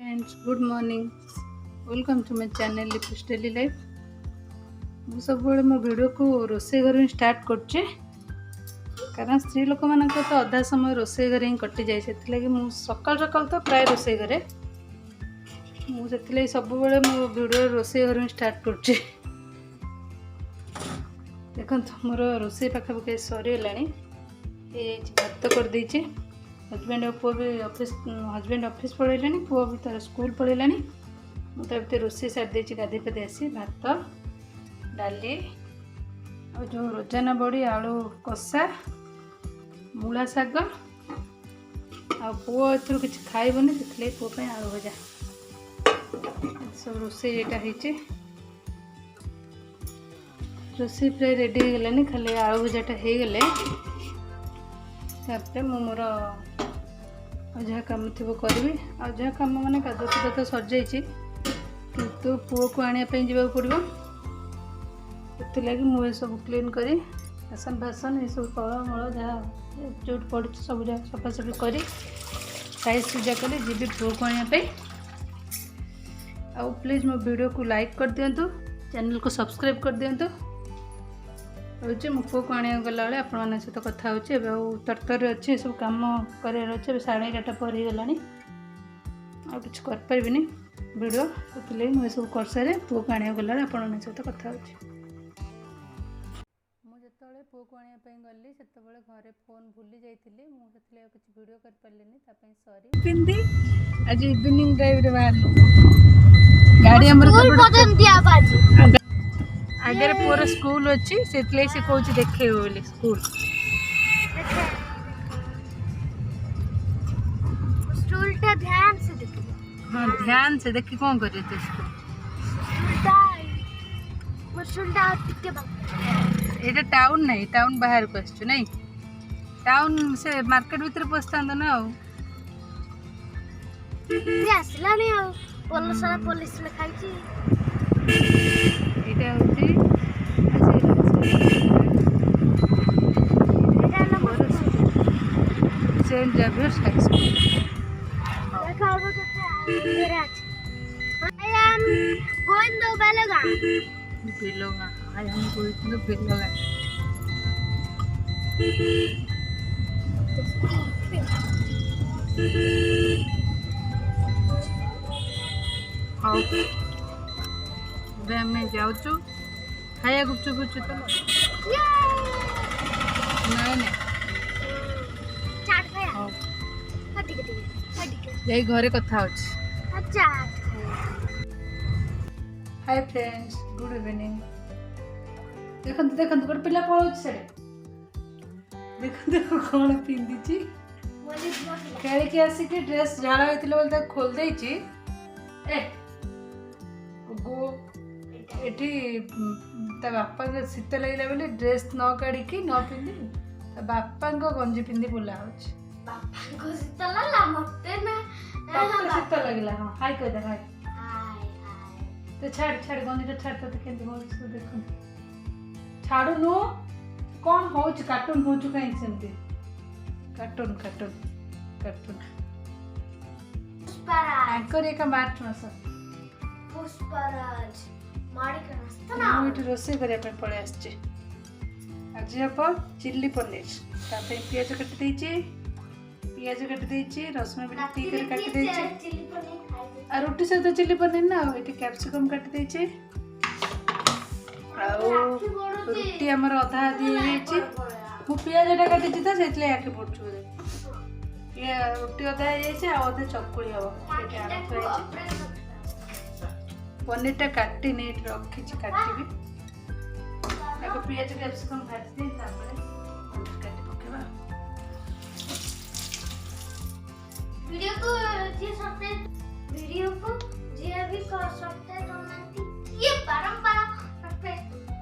Friends good morning welcome to my channel लिपिस daily life. मुझे सब मो वीडियो को रोसे घर स्टार्ट करछे कारण स्त्री लोक मान तो अधा समय रोसे घर ही कटि जाए से सकाल सकाल तो प्राय रोसे घरे मुझे सब मो वीडियो रोसे घर स्टार्ट करछे। देखो मोर रोसे पाखापाखि सरीगला भात कर देछे। हजबैंड और पुआ भी हजबैंड ऑफिस पढ़ेला पुआ भी तार स्कूल पढ़ेला मुझे रोसे सारी देती गाधे पाधे आसी भात डाली और जो रोजाना बड़ी आलू कषा मूला शाग आ पुआ एथर किसी खाइबनी से पुआ आलू भजा सब रोसे यहाँ रोसे प्राय रेडी हो गलानी खाली आलू भजाटा हो गले तापर मोर जहाँ कम थी करी आ जहाँ कम मैंने कादुदा तो सर जाइए किंतु पुओ को आने जा पड़ो से मुझे सब क्लीन करी बासन बासन ये सब तल मल जहाँ जो पड़ सब जगह सफासफी कर साइज सुजा करी जी पुओ को आने प्लीज मो वीडियो को लाइक कर दिंतु चैनल को सब्सक्राइब कर दिंतु रोचे मो पुओ को आने गला बेले आपण सहित कथा होचे तरतर अच्छे सब कम कर अच्छे 11:30 पर ही गलानी आ कुछ कर परिबिनी वीडियो तो मुझे सब कर सारे पुओ को आने गला आपण सहित कथा होचे। मुझे पुओ को आने गली से घरे फोन भूली जाइली मुझे कुछ वीडियो कर पारे सॉरी पिंदी आज इवनिंग ड्राइव रे बाहर गाड़ी हमर आगे पूरा स्कूल अच्छी से कौन देखे बोली स्कूल ध्यान से देखी। हाँ ध्यान से देखी कौन करे तो ये टाउन नहीं टाउन बाहर को आसछु नहीं टाउन से मार्केट भीतर पसता ना आसला नहीं आ पुलिस लिखाई এটা হচ্ছে saint Xavier's high school. I am going to Beloga. Beloga. I am going to Beloga. हाँ मैं जाऊँ खाया गुपचुप गुपचुप तो नहीं यही घरे कथा अच्छा। हाय फ्रेंड्स गुड इवनिंग देखो देखो गोटे पिला पड़ो से देखो देखो कौन पिंधी खेल आसिक ड्रेस झाड़ होता खोल दे एठी बापा शीत लगे बोले ड्रेस न काढ़ी न पिंधि बापा गंजी पिंधि बुला शीत लगला हाँ हाय कह दे हाय तो छाड़ छाड़ गंजी छाड़ तो देख छाड़ू नु कौन हो कार्टून हो कहीं सेमती कार्टून कार्टून कार्टून एंकर एक मार्च मास पुष्पराज रोसे करने पड़े आज आप चिल्ली पनीर पियाज काटी देची रसुण भी टी काटी देची रुटी सहित चिल्ली पनीर ना ये कैप्सिकम काटी देची रुटी आमर अधा अधी मु पियाजा काटी तो से आके पड़ू रुटी अधा अधा चकुड़ी हम पनीर टा काटी नहीं रखी काटी पियाज कैप्सिकम भाजी काटी पकेबा वीडियो को जे अभी सब्सक्राइब करनाती ये परंपरा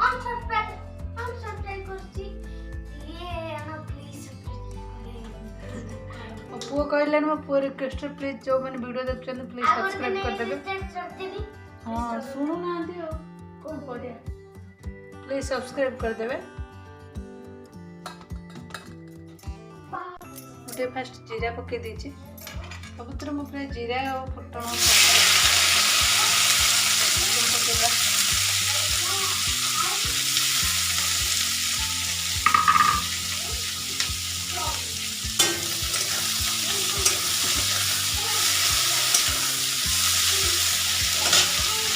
अनसब्सक्राइब करछि ये ana प्लीज पुओ कहले मो पुओ रिक्वेस्ट प्लीज जो मैंने वीडियो देखछन प्लीज सब्सक्राइब कर देबे। हाँ सुनो ना दियो कौन पड़े प्लीज सब्सक्राइब कर देवे। गोटे फास्ट जीरा पके दीची ସବୁଥିରେ ମୁଁ ପୁରା ଜିରା ଆଉ ଫୁଟଣ ପକେଇବା।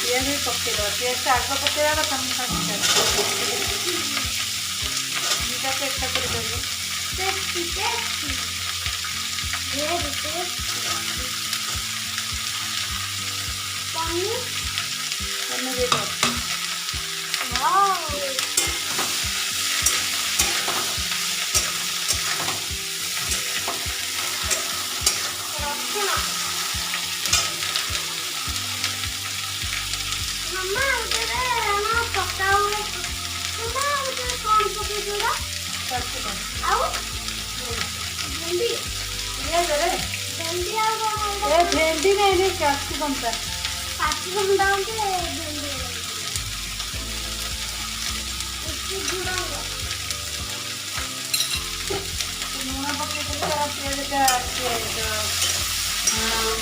ପିଆଜ ବି ପକେଇଦେବା। ପିଆଜଟା ଆଗ ପକେଇବା କଥା ମୁଁ ଦୁଇଟାକୁ ଏକା କରିଦେବି। Mamma, utere na paka hue. Mamma, utere kon pake dura? Capsicum. Au? Bhendi. ये जरे Bhendi au kon? ये भेंडी नहीं नहीं कैप्सिकम का। Capsicum down ke bhendi. इसकी जुड़ा हुआ. लूण पके तो पियाज का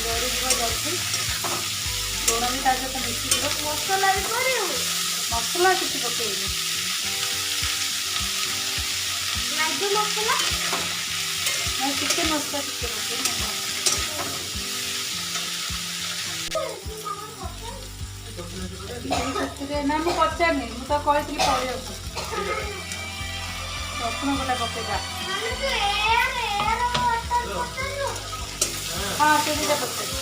गरी जीव जल्दी लूण भी ता सहित मिଶିଯିବ। मसला भी करियो. मसला किसी पकेइबी मैगी मसला. मैं चिकन मसला किसी पकेइबी ना ମୁଁ ପଚାରିନି ମୁଁ ତ କହିଥିଲି ପଳେଇବାକୁ। ରସୁଣ ଗୋଟା ପକେଇବା। ମାନେ ତୁ ଏର ଅଟର ପଚାରିयो. ହଁ ସେ ଦିଟା ପଚାରି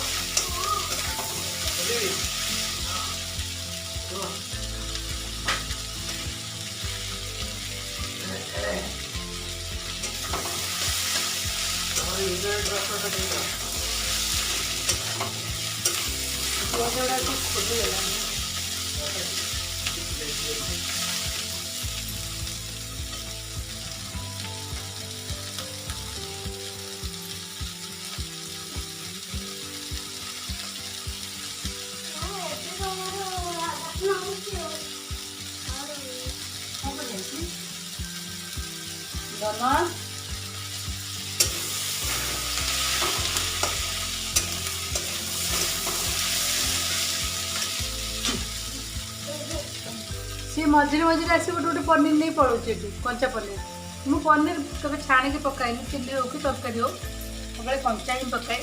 ପିଆଜ ଗୁଡ଼ାକ ଖୋଲିଗଲାଣି। ଧନ सी मझे मझे आस गोटे गोटे पनीर नहीं पड़ोचे कंचा पनीर मु पनीर कभी छाणी पकाएनि चिल्ली हो कि तरकारी हो सब कंचा ही पकाए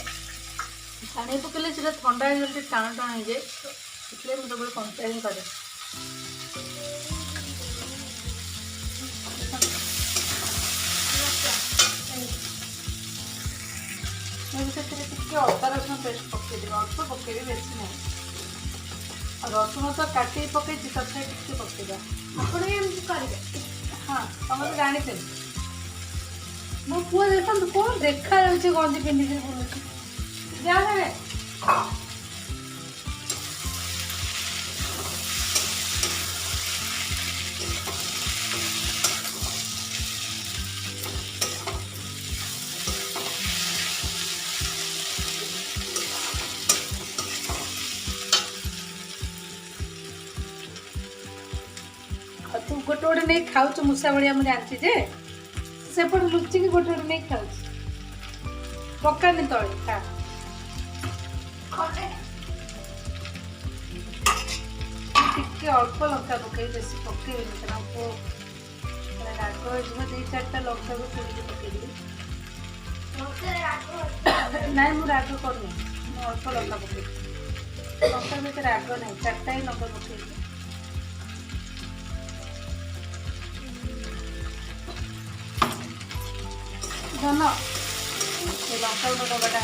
छाणी पकड़े सीधा ठंडा हो गले टाण टाण हो जाए इसलिए मुझे सब कंचा ही करे। अदा रसुण पेस्ट पकईदेवी अल्प पकईबी बेसी ना रसुण तो काटी पकई तथा टे पकईदा करेंगे. हाँ तुम तो जानी मो पुआ देखा कौन देखा गंजी पिंधिक बुलूची जाए तू गोटे गोटे नहीं खाऊ मूसा भाया मुझे जानची जे सेपट लुचिकी गोटे गोटे नहीं खाऊ पकानी तले खा टिके अल्प लंका पकई बेसी पकईबी कहना राग हो दी चार्टा लंका को चुड़ी पकईदेवी ना मुझे राग करनी अल्प लंका पकई लंका में राग ना चार्टा ही लंका पकईबी धन लंका गुंड डबाटा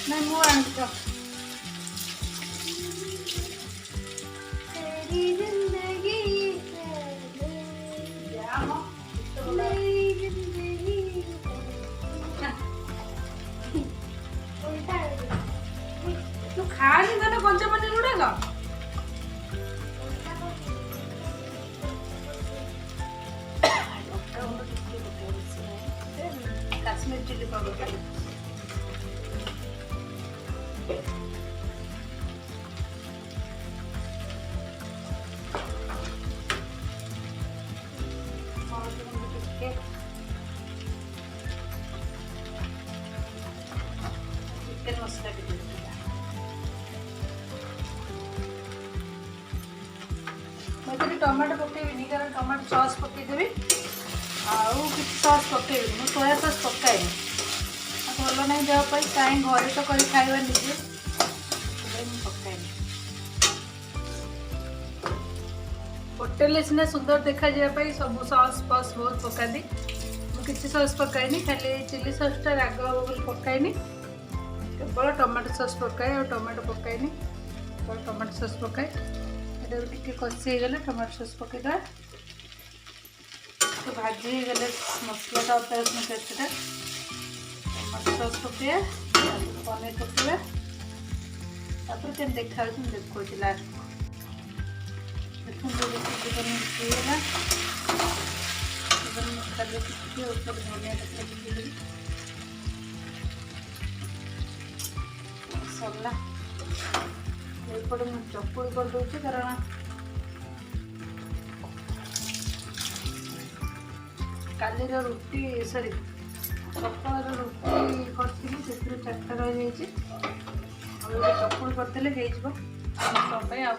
नहीं मु आनी तो तू खानी धन कंचा पनीर गुड़ाक काश्मीर चिल्ली पाउडर ମସଲା ଟିକେ ଦେଇଦେବା। ମୁଁ ଏଥିରେ ଟମାଟୋ ପକେଇବିନି କାରଣ ଟମାଟୋ ସସ୍ ପକେଇଦେବି ଆଉ କିଛି ସସ୍ ପକେଇବିନି। ମୁଁ ସୋୟା ସସ୍ ପକାଏନି, ଭଲ ନାହିଁ ଦେହ ପାଇଁ। କାହିଁ ଘରେ ତ କରି ଖାଇବା ନିଜେ, ସେଥିପାଇଁ ମୁଁ ପକାଏନି। ହୋଟେଲରେ ସିନା ସୁନ୍ଦର ଦେଖାଯିବା ପାଇଁ ସବୁ ସସ୍ ଫସ୍ ବହୁତ ପକାନ୍ତି, ମୁଁ କିଛି ସସ୍ ପକାଏନି। ଖାଲି ଚିଲି ସସ୍ଟା ରାଗ ହେବ ବୋଲି ପକାଏନି, କେବଳ ଟମାଟୋ ସସ୍ ପକାଏ। ଆଉ ଟମାଟୋ ପକାଏନି, କେବଳ ଟମାଟୋ ସସ୍ ପକାଏ। ଏଇଟା ବି ଟିକେ କଷି ହେଇଗଲେ ଟମାଟୋ ସସ୍ ପକାଇଦେବା। तो भाजी गले मसलाटा अदा रसुण पेस्टटा टमाटो सॉस पकाइए, पनीर पकाइए, तापर केम देखा देखो लास्ट देखो पनीर पीला खाली टिके ऊपर धनिया पत्ता पकेदेवी सरला। एपटे मुझे चकुड़ी कर दूसरी कारण कालीर रुटी सॉरी सकाल रुटी करी से 4टा रही चकुड़ी करदे हो